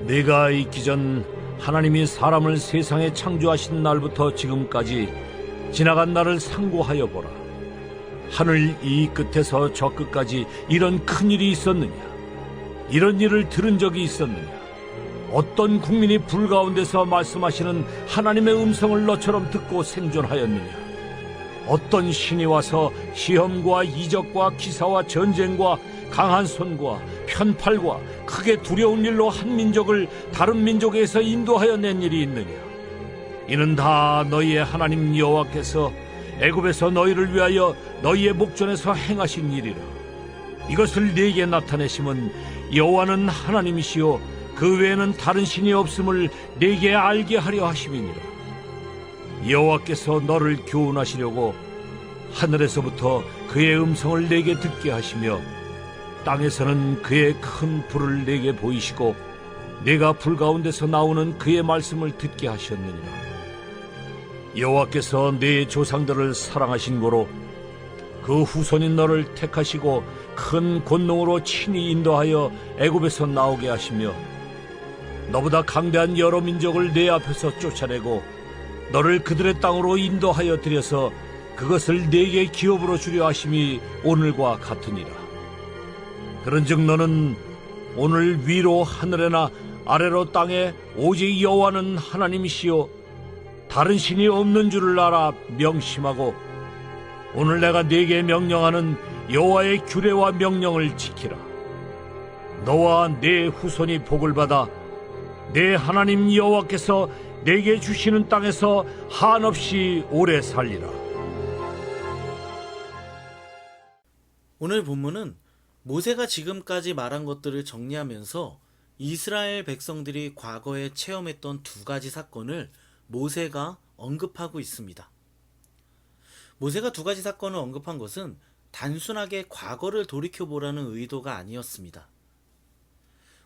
내가 있기 전 하나님이 사람을 세상에 창조하신 날부터 지금까지 지나간 날을 상고하여 보라. 하늘 이 끝에서 저 끝까지 이런 큰 일이 있었느냐? 이런 일을 들은 적이 있었느냐? 어떤 국민이 불 가운데서 말씀하시는 하나님의 음성을 너처럼 듣고 생존하였느냐? 어떤 신이 와서 시험과 이적과 기사와 전쟁과 강한 손과 편팔과 크게 두려운 일로 한 민족을 다른 민족에서 인도하여 낸 일이 있느냐? 이는 다 너희의 하나님 여호와께서 애굽에서 너희를 위하여 너희의 목전에서 행하신 일이라. 이것을 네게 나타내심은 여호와는 하나님이시요 그 외에는 다른 신이 없음을 네게 알게 하려 하심이니라. 여호와께서 너를 교훈하시려고 하늘에서부터 그의 음성을 내게 듣게 하시며 땅에서는 그의 큰 불을 내게 보이시고 내가 불 가운데서 나오는 그의 말씀을 듣게 하셨느니라. 여호와께서 네 조상들을 사랑하신 고로 그 후손인 너를 택하시고 큰 권능으로 친히 인도하여 애굽에서 나오게 하시며 너보다 강대한 여러 민족을 내 앞에서 쫓아내고 너를 그들의 땅으로 인도하여 들여서 그것을 네게 기업으로 주려 하심이 오늘과 같으니라. 그런즉 너는 오늘 위로 하늘에나 아래로 땅에 오직 여호와는 하나님이시요 다른 신이 없는 줄을 알아 명심하고 오늘 내가 네게 명령하는 여호와의 규례와 명령을 지키라. 너와 네 후손이 복을 받아 내 하나님 여호와께서 내게 주시는 땅에서 한없이 오래 살리라. 오늘 본문은 모세가 지금까지 말한 것들을 정리하면서 이스라엘 백성들이 과거에 체험했던 두 가지 사건을 모세가 언급하고 있습니다. 모세가 두 가지 사건을 언급한 것은 단순하게 과거를 돌이켜보라는 의도가 아니었습니다.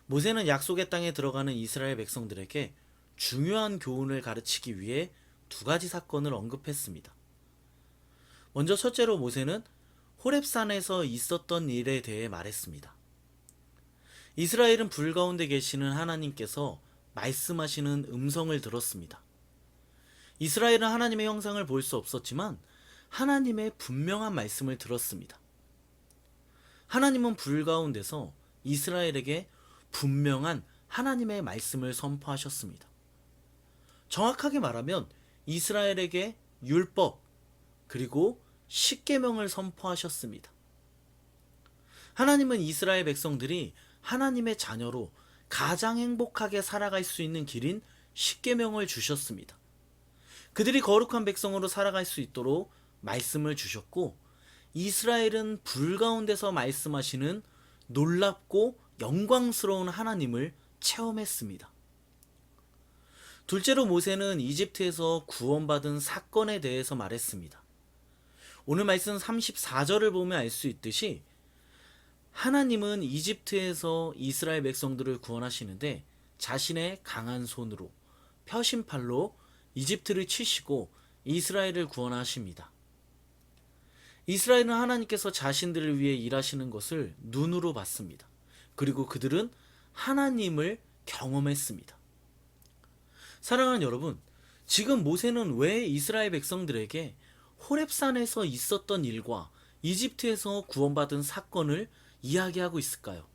모세는 약속의 땅에 들어가는 이스라엘 백성들에게 중요한 교훈을 가르치기 위해 두 가지 사건을 언급했습니다. 먼저 첫째로 모세는 호렙산에서 있었던 일에 대해 말했습니다. 이스라엘은 불 가운데 계시는 하나님께서 말씀하시는 음성을 들었습니다. 이스라엘은 하나님의 형상을 볼 수 없었지만 하나님의 분명한 말씀을 들었습니다. 하나님은 불 가운데서 이스라엘에게 분명한 하나님의 말씀을 선포하셨습니다. 정확하게 말하면 이스라엘에게 율법 그리고 십계명을 선포하셨습니다. 하나님은 이스라엘 백성들이 하나님의 자녀로 가장 행복하게 살아갈 수 있는 길인 십계명을 주셨습니다. 그들이 거룩한 백성으로 살아갈 수 있도록 말씀을 주셨고 이스라엘은 불 가운데서 말씀하시는 놀랍고 영광스러운 하나님을 체험했습니다. 둘째로 모세는 이집트에서 구원받은 사건에 대해서 말했습니다. 오늘 말씀 34절을 보면 알 수 있듯이 하나님은 이집트에서 이스라엘 백성들을 구원하시는데 자신의 강한 손으로 표심팔로 이집트를 치시고 이스라엘을 구원하십니다. 이스라엘은 하나님께서 자신들을 위해 일하시는 것을 눈으로 봤습니다. 그리고 그들은 하나님을 경험했습니다. 사랑하는 여러분, 지금 모세는 왜 이스라엘 백성들에게 호렙산에서 있었던 일과 이집트에서 구원받은 사건을 이야기하고 있을까요?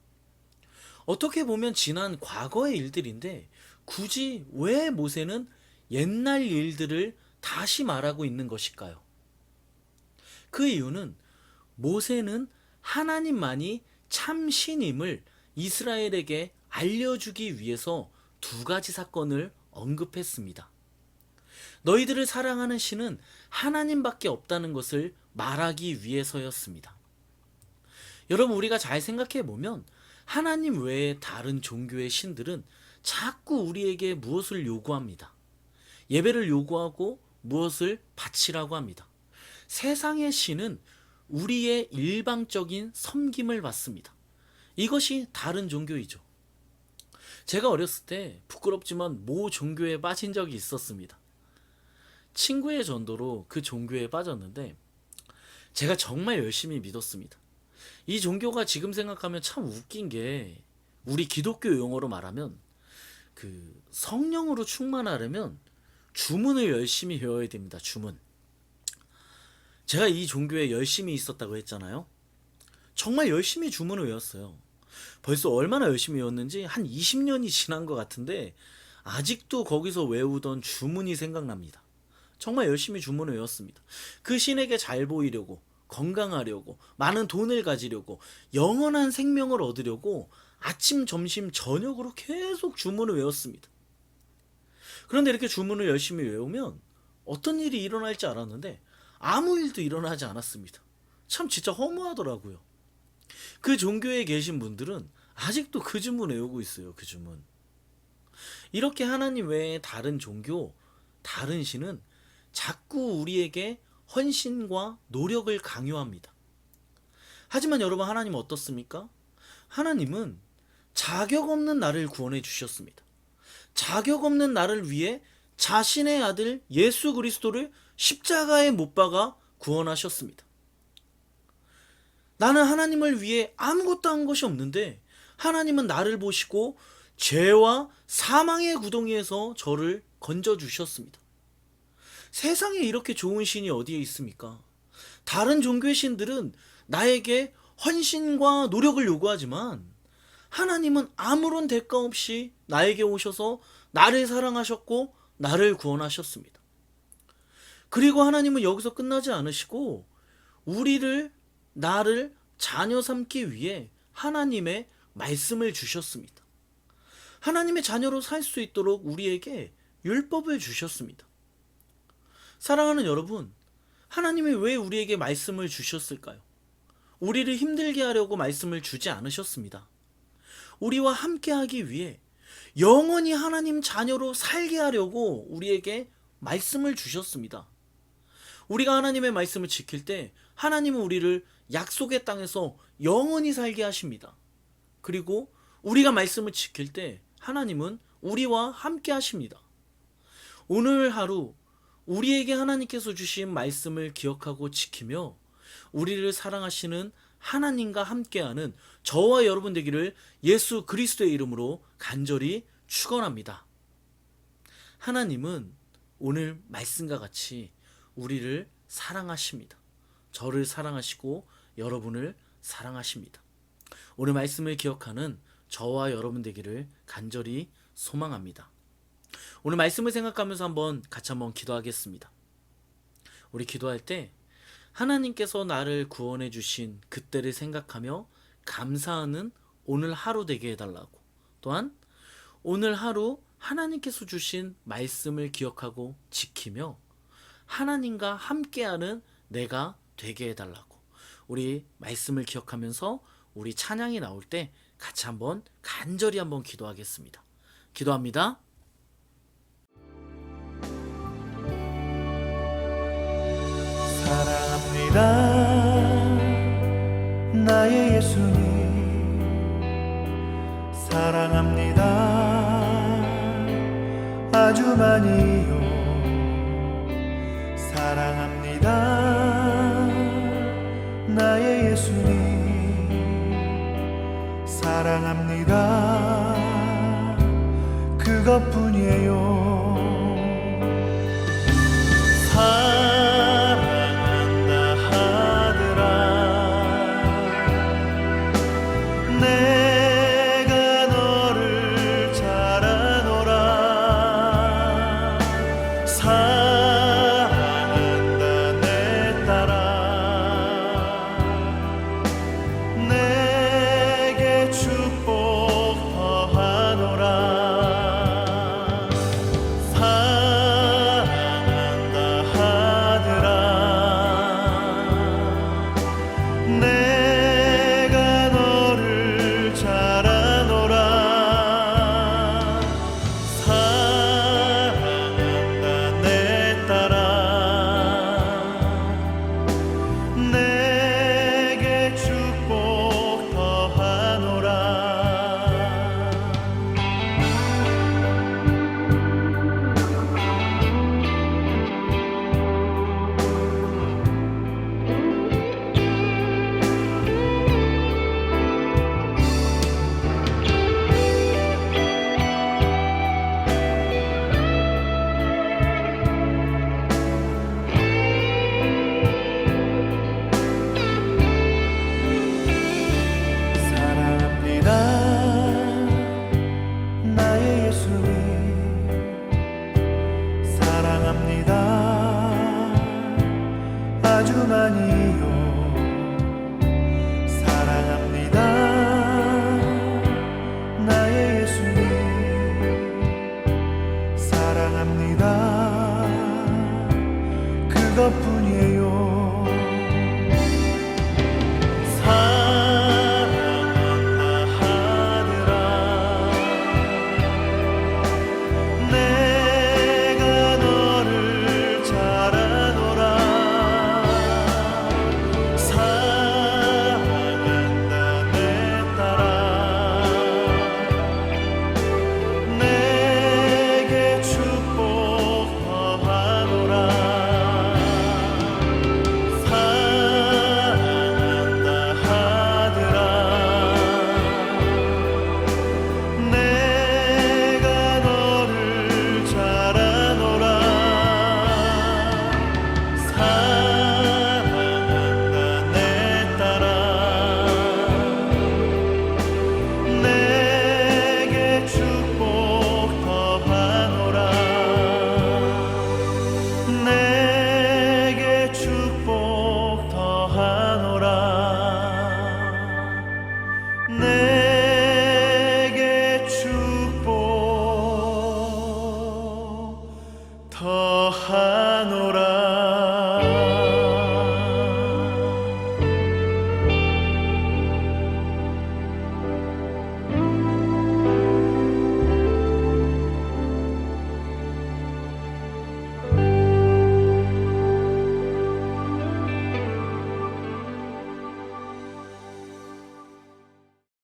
어떻게 보면 지난 과거의 일들인데 굳이 왜 모세는 옛날 일들을 다시 말하고 있는 것일까요? 그 이유는 모세는 하나님만이 참 신임을 이스라엘에게 알려주기 위해서 두 가지 사건을 언급했습니다. 너희들을 사랑하는 신은 하나님밖에 없다는 것을 말하기 위해서였습니다. 여러분, 우리가 잘 생각해 보면 하나님 외에 다른 종교의 신들은 자꾸 우리에게 무엇을 요구합니다. 예배를 요구하고 무엇을 바치라고 합니다. 세상의 신은 우리의 일방적인 섬김을 받습니다. 이것이 다른 종교이죠. 제가 어렸을 때 부끄럽지만 모 종교에 빠진 적이 있었습니다. 친구의 전도로 그 종교에 빠졌는데 제가 정말 열심히 믿었습니다. 이 종교가 지금 생각하면 참 웃긴 게 우리 기독교 용어로 말하면 성령으로 충만하려면 주문을 열심히 외워야 됩니다. 주문. 제가 이 종교에 열심히 있었다고 했잖아요. 정말 열심히 주문을 외웠어요. 벌써 얼마나 열심히 외웠는지 한 20년이 지난 것 같은데 아직도 거기서 외우던 주문이 생각납니다. 정말 열심히 주문을 외웠습니다. 그 신에게 잘 보이려고, 건강하려고, 많은 돈을 가지려고, 영원한 생명을 얻으려고 아침, 점심, 저녁으로 계속 주문을 외웠습니다. 그런데 이렇게 주문을 열심히 외우면 어떤 일이 일어날지 알았는데 아무 일도 일어나지 않았습니다. 참 진짜 허무하더라고요. 그 종교에 계신 분들은 아직도 그 주문 외우고 있어요. 그 주문. 이렇게 하나님 외에 다른 종교, 다른 신은 자꾸 우리에게 헌신과 노력을 강요합니다. 하지만 여러분, 하나님 어떻습니까? 하나님은 자격 없는 나를 구원해 주셨습니다. 자격 없는 나를 위해 자신의 아들 예수 그리스도를 십자가에 못 박아 구원하셨습니다. 나는 하나님을 위해 아무것도 한 것이 없는데 하나님은 나를 보시고 죄와 사망의 구덩이에서 저를 건져주셨습니다. 세상에 이렇게 좋은 신이 어디에 있습니까? 다른 종교의 신들은 나에게 헌신과 노력을 요구하지만 하나님은 아무런 대가 없이 나에게 오셔서 나를 사랑하셨고 나를 구원하셨습니다. 그리고 하나님은 여기서 끝나지 않으시고 나를 자녀 삼기 위해 하나님의 말씀을 주셨습니다. 하나님의 자녀로 살 수 있도록 우리에게 율법을 주셨습니다. 사랑하는 여러분, 하나님이 왜 우리에게 말씀을 주셨을까요? 우리를 힘들게 하려고 말씀을 주지 않으셨습니다. 우리와 함께 하기 위해 영원히 하나님 자녀로 살게 하려고 우리에게 말씀을 주셨습니다. 우리가 하나님의 말씀을 지킬 때 하나님은 우리를 약속의 땅에서 영원히 살게 하십니다. 그리고 우리가 말씀을 지킬 때 하나님은 우리와 함께 하십니다. 오늘 하루 우리에게 하나님께서 주신 말씀을 기억하고 지키며 우리를 사랑하시는 하나님과 함께하는 저와 여러분 되기를 예수 그리스도의 이름으로 간절히 축원합니다. 하나님은 오늘 말씀과 같이 우리를 사랑하십니다. 저를 사랑하시고 여러분을 사랑하십니다. 오늘 말씀을 기억하는 저와 여러분 되기를 간절히 소망합니다. 오늘 말씀을 생각하면서 같이 한번 기도하겠습니다. 우리 기도할 때 하나님께서 나를 구원해 주신 그때를 생각하며 감사하는 오늘 하루 되게 해달라고, 또한 오늘 하루 하나님께서 주신 말씀을 기억하고 지키며 하나님과 함께하는 내가 되게 해달라고, 우리 말씀을 기억하면서 우리 찬양이 나올 때 같이 간절히 기도하겠습니다. 기도합니다. 사랑합니다 나의 예수님, 사랑합니다 아주 많이요. 사랑합니다 나의 예수님, 사랑합니다 그것뿐이에요.